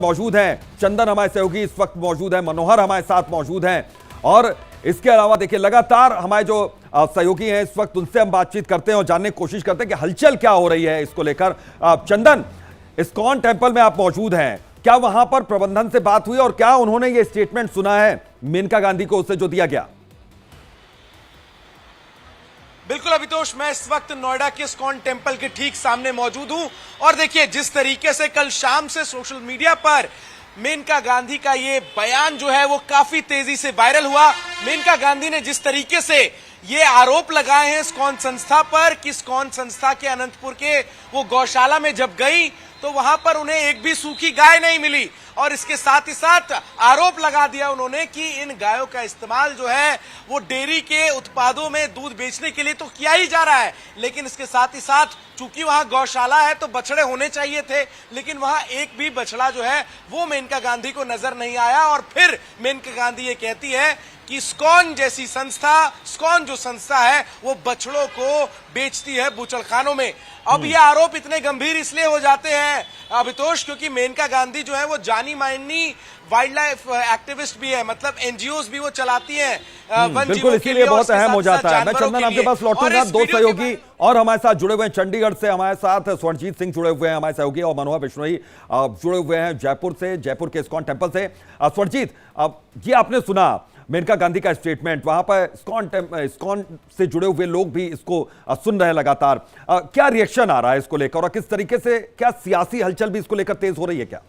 मौजूद हैं, चंदन हमारे सहयोगी इस वक्त मौजूद है, मनोहर हमारे साथ मौजूद हैं और इसके अलावा देखिए लगातार हमारे जो सहयोगी हैं इस वक्त उनसे हम बातचीत करते हैं और जानने की कोशिश करते हैं कि हलचल क्या हो रही है इसको लेकर। चंदन, इस्कॉन टेंपल में आप मौजूद हैं, क्या वहां पर प्रबंधन से बात हुई और क्या उन्होंने ये स्टेटमेंट सुना है मेनका गांधी को उससे जो दिया गया? बिल्कुल अभितोष, मैं इस वक्त नोएडा के इस्कॉन टेंपल के ठीक सामने मौजूद हूं और देखिए जिस तरीके से कल शाम से सोशल मीडिया पर मेनका गांधी का ये बयान जो है वो काफी तेजी से वायरल हुआ। मेनका गांधी ने जिस तरीके से ये आरोप लगाए हैं इस्कॉन संस्था पर कि इस्कॉन संस्था के अनंतपुर के वो गौशाला में जब गई तो वहां पर उन्हें एक भी सूखी गाय नहीं मिली और इसके साथ ही साथ आरोप लगा दिया उन्होंने कि इन गायों का इस्तेमाल जो है वो डेयरी के उत्पादों में दूध बेचने के लिए तो किया ही जा रहा है, लेकिन इसके साथ ही साथ चूंकि वहां गौशाला है तो बछड़े होने चाहिए थे, लेकिन वहां एक भी बछड़ा जो है वो मेनका गांधी को नजर नहीं आया। और फिर मेनका गांधी ये कहती है कि इस्कॉन जैसी संस्था, इस्कॉन जो संस्था है वो बछड़ों को बेचती है बूचड़खानों में। अब ये आरोप इतने गंभीर इसलिए हो जाते हैं अभितोष क्योंकि मेनका गांधी जो है वो जानी मानी वाइल्ड लाइफ एक्टिविस्ट भी है, मतलब एनजीओ भी वो चलाती हैं वन बिल्कुल, इसीलिए बहुत अहम हो जाता है। मैं चंदन आपके पास लौटूंगा, दो सहयोगी और हमारे साथ जुड़े हुए हैं चंडीगढ़ से, हमारे साथ स्वर्णजीत सिंह जुड़े हुए हैं हमारे सहयोगी और मनोहर बिश्नोई जुड़े हुए हैं जयपुर से, जयपुर के इस्कॉन टेंपल से। स्वर्णजीत, जी आपने सुना मेनका गांधी का स्टेटमेंट, वहां पर इस्कॉन से जुड़े हुए लोग भी इसको सुन रहे हैं लगातार, क्या रिएक्शन आ रहा है इसको लेकर और किस तरीके से क्या सियासी हलचल भी इसको लेकर तेज हो रही है क्या?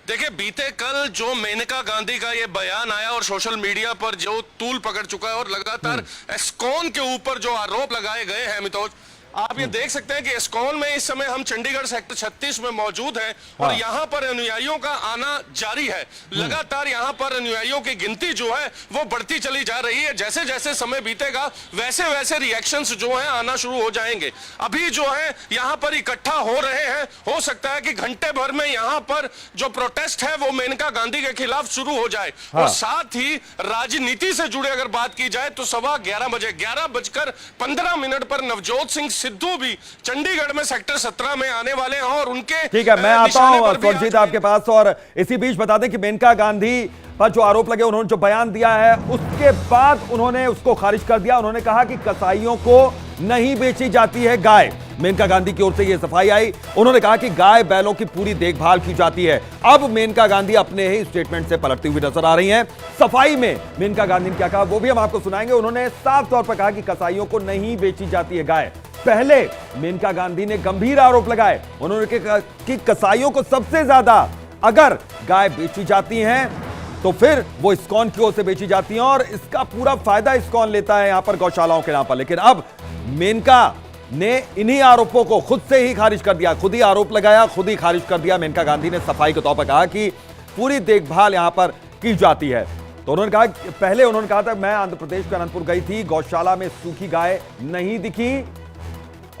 देखिए, बीते कल जो मेनका गांधी का ये बयान आया और सोशल मीडिया पर जो तूल पकड़ चुका है और लगातार इस्कॉन के ऊपर जो आरोप लगाए गए हैं अमितोष, आप ये देख सकते हैं कि इस्कॉन में इस समय हम चंडीगढ़ सेक्टर 36 में मौजूद हैं और यहाँ पर अनुयायियों का आना जारी है। लगातार यहाँ पर अनुयायियों की गिनती जो है वो बढ़ती चली जा रही है। जैसे जैसे समय बीतेगा वैसे वैसे रिएक्शंस जो हैं आना शुरू हो जाएंगे। अभी जो है यहाँ पर इकट्ठा हो रहे हैं, हो सकता है कि घंटे भर में यहाँ पर जो प्रोटेस्ट है वो मेनका गांधी के खिलाफ शुरू हो जाए। और साथ ही राजनीति से जुड़े अगर बात की जाए तो 11:15 बजे 11:15 पर नवजोत सिंह सिद्धू भी चंडीगढ़ में सेक्टर 17 में आने वाले हैं और उनके ठीक है, मैं आता हूं स्वर्णजीत आपके पास। और इसी बीच बता दें कि मेनका गांधी पर जो आरोप लगे, उन्होंने जो बयान दिया है उसके बाद उन्होंने उसको खारिज कर दिया। उन्होंने कहा कि कसाईयों को नहीं बेची जाती है गाय। मेनका गांधी की ओर से यह सफाई आई, उन्होंने कहा कि गाय बैलों की पूरी देखभाल की जाती है। अब मेनका गांधी अपने ही स्टेटमेंट से पलटती हुई नजर आ रही हैं। सफाई में मेनका गांधी ने क्या कहा वो भी हम आपको सुनाएंगे। उन्होंने साफ तौर पर कहा कि कसाईयों को नहीं बेची जाती है गाय। पहले मेनका गांधी ने गंभीर आरोप लगाए, उन्होंने कहा कि कसाईयों को सबसे ज्यादा अगर गाय बेची जाती हैं तो फिर वो इस्कॉन की ओर से बेची जाती हैं और इसका पूरा फायदा इस्कॉन लेता है यहां पर गौशालाओं के नाम पर। लेकिन अब मेनका ने इन्हीं आरोपों को खुद से ही खारिज कर दिया, खुद ही आरोप लगाया, खुद ही खारिज कर दिया। मेनका गांधी ने सफाई के तौर पर कहा कि पूरी देखभाल यहां पर की जाती है। तो उन्होंने कहा, पहले उन्होंने कहा था मैं आंध्र प्रदेश के अनंतपुर गई थी, गौशाला में सूखी गाय नहीं दिखी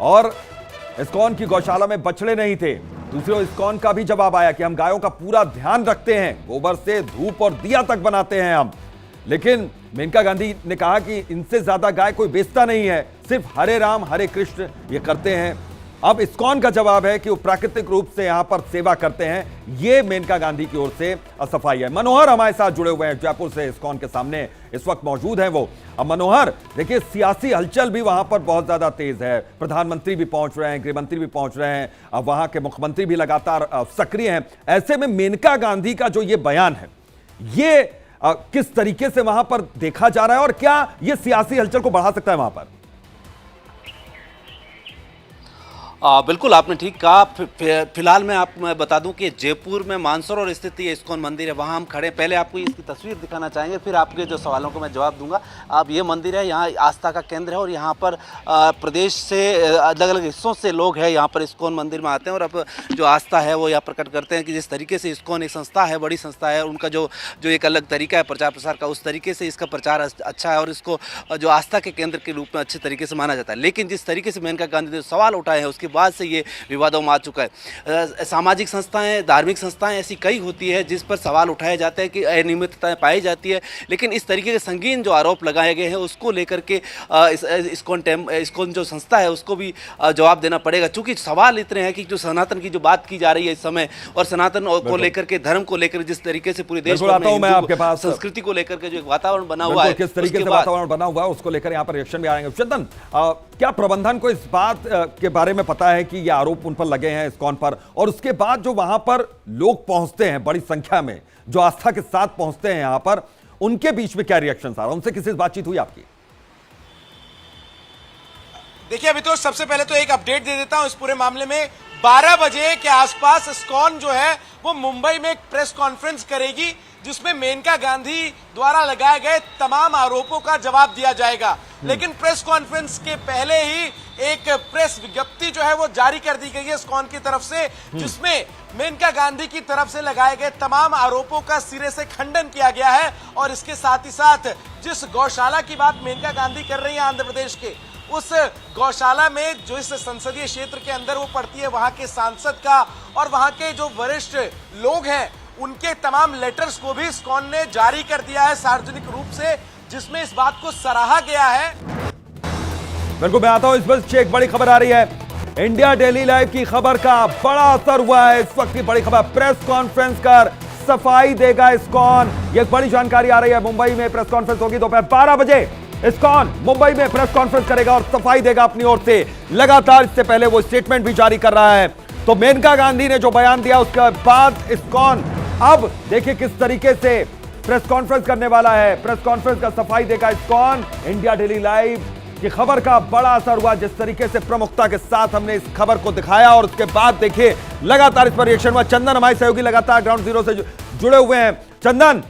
और इस्कॉन की गौशाला में बछड़े नहीं थे। दूसरी ओर इस्कॉन का भी जवाब आया कि हम गायों का पूरा ध्यान रखते हैं, गोबर से धूप और दिया तक बनाते हैं हम। लेकिन मेनका गांधी ने कहा कि इनसे ज्यादा गाय कोई बेचता नहीं है, सिर्फ हरे राम हरे कृष्ण ये करते हैं। अब इस्कॉन का जवाब है कि वो प्राकृतिक रूप से यहां पर सेवा करते हैं। ये मेनका गांधी की ओर से सफाई है। मनोहर हमारे साथ जुड़े हुए हैं जयपुर से, इस्कॉन के सामने इस वक्त मौजूद हैं वो। अब मनोहर, देखिए सियासी हलचल भी वहां पर बहुत ज्यादा तेज है, प्रधानमंत्री भी पहुंच रहे हैं, गृहमंत्री भी पहुंच रहे हैं, अब वहां के मुख्यमंत्री भी लगातार सक्रिय हैं। ऐसे में मेनका गांधी का जो ये बयान है ये किस तरीके से वहां पर देखा जा रहा है और क्या ये सियासी हलचल को बढ़ा सकता है वहां पर? बिल्कुल आपने ठीक कहा। फिलहाल मैं बता दूं कि जयपुर में मानसरोवर स्थित ये इस्कॉन मंदिर है, वहां हम खड़े। पहले आपको इसकी तस्वीर दिखाना चाहेंगे, फिर आपके जो सवालों को मैं जवाब दूंगा। अब ये मंदिर है, यहाँ आस्था का केंद्र है और यहाँ पर प्रदेश से अलग अलग हिस्सों से लोग हैं यहाँ पर इस्कॉन मंदिर में आते हैं और अब जो आस्था है वो यहाँ प्रकट करते हैं कि जिस तरीके से इस्कॉन एक संस्था है, बड़ी संस्था है, उनका जो एक अलग तरीका है प्रचार प्रसार का, उस तरीके से इसका प्रचार अच्छा है और इसको जो आस्था के केंद्र के रूप में अच्छे तरीके से माना जाता है। लेकिन जिस तरीके से मेनका गांधी ने सवाल उठाए हैं उसकी उसके बाद से ये विवादों में आ चुका है। सामाजिक संस्थाएं, धार्मिक संस्थाएं ऐसी कई होती है जिस पर सवाल उठाए जाते हैं कि अनियमितताएं पाई जाती है, लेकिन इस तरीके के संगीन जो आरोप लगाए गए हैं उसको लेकर के इस्कॉन जो संस्था है उसको भी जवाब देना पड़ेगा। चूंकि सवाल इतने हैं कि जो सनातन की जो बात की जा रही है इस समय, और सनातन को लेकर के, धर्म को लेकर जिस तरीके से पूरे देश में आपके पास संस्कृति को लेकर के जो एक वातावरण बना हुआ है, किस तरीके से वातावरण बना हुआ है उसको लेकर यहाँ पर रिएक्शन भी आएंगे। चंदन, क्या प्रबंधन को इस बात के बारे में पता है कि ये आरोप उन पर लगे हैं इस्कॉन पर, और उसके बाद जो वहां पर लोग पहुंचते हैं बड़ी संख्या में, जो आस्था के साथ पहुंचते हैं यहां पर, उनके बीच में क्या रिएक्शन आ रहा है? उनसे किसी से बातचीत हुई आपकी? देखिए अभी तो सबसे पहले तो एक अपडेट दे देता हूं इस पूरे मामले में। 12 बजे के आसपास इस्कॉन जो है वो मुंबई में एक प्रेस कॉन्फ्रेंस करेगी जिसमें मेनका गांधी द्वारा लगाए गए तमाम आरोपों का जवाब दिया जाएगा। लेकिन प्रेस कॉन्फ्रेंस के पहले ही एक प्रेस विज्ञप्ति जो है वो जारी कर दी गई है इस्कॉन की तरफ से, जिसमें मेनका गांधी की तरफ से लगाए गए तमाम आरोपों का सिरे से खंडन किया गया है। और इसके साथ ही साथ जिस गौशाला की बात मेनका गांधी कर रही है आंध्र प्रदेश के, उस गौशाला में जो इस संसदीय क्षेत्र के अंदर वो पड़ती है, वहां के सांसद का और वहां के जो वरिष्ठ लोग हैं उनके तमाम लेटर्स को भी इस्कॉन ने जारी कर दिया है सार्वजनिक रूप से, जिसमें इस बात को सराहा गया है। बिल्कुल, मैं आता हूं इस पर से एक बड़ी खबर आ रही है। इंडिया डेली लाइव की खबर का बड़ा असर हुआ है। इस वक्त की बड़ी खबर, प्रेस कॉन्फ्रेंस कर सफाई देगा इस्कॉन। ये बड़ी जानकारी आ रही है। मुंबई में प्रेस कॉन्फ्रेंस होगी दोपहर 12 बजे। इस्कॉन मुंबई में प्रेस कॉन्फ्रेंस करेगा और सफाई देगा अपनी ओर से। लगातार इससे पहले वो स्टेटमेंट भी जारी कर रहा है। तो मेनका गांधी ने जो बयान दिया उसके बाद इस्कॉन अब देखिए किस तरीके से प्रेस कॉन्फ्रेंस करने वाला है। प्रेस कॉन्फ्रेंस का सफाई देगा इस्कॉन। इंडिया डेली लाइव की खबर का बड़ा असर हुआ। जिस तरीके से प्रमुखता के साथ हमने इस खबर को दिखाया और उसके बाद देखिए लगातार इस पर रिएक्शन हुआ। चंदन हमारे सहयोगी लगातार ग्राउंड जीरो से जुड़े हुए हैं। चंदन,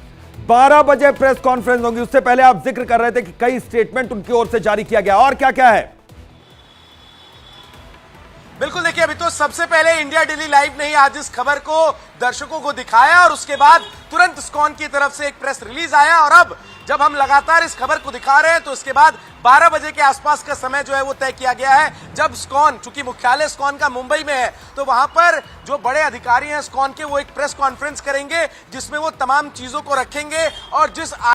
12 बजे प्रेस कॉन्फ्रेंस होगी, उससे पहले आप जिक्र कर रहे थे कि कई स्टेटमेंट उनकी ओर से जारी किया गया, और क्या क्या है? बिल्कुल, देखिए अभी तो सबसे पहले इंडिया डेली लाइव ने ही आज इस खबर को दर्शकों को दिखाया और उसके बाद तुरंत इस्कॉन की तरफ से एक प्रेस रिलीज आया। और अब जब हम लगातार इस खबर को दिखा रहे हैं तो इसके बाद 12 बजे के आसपास का समय जो है वो तय किया गया है, जब इस्कॉन, चूंकि मुख्यालय इस्कॉन का मुंबई में है, तो वहां पर जो बड़े अधिकारी हैं इस्कॉन के, वो एक प्रेस कॉन्फ्रेंस करेंगे जिसमें वो तमाम चीजों को रखेंगे और जिस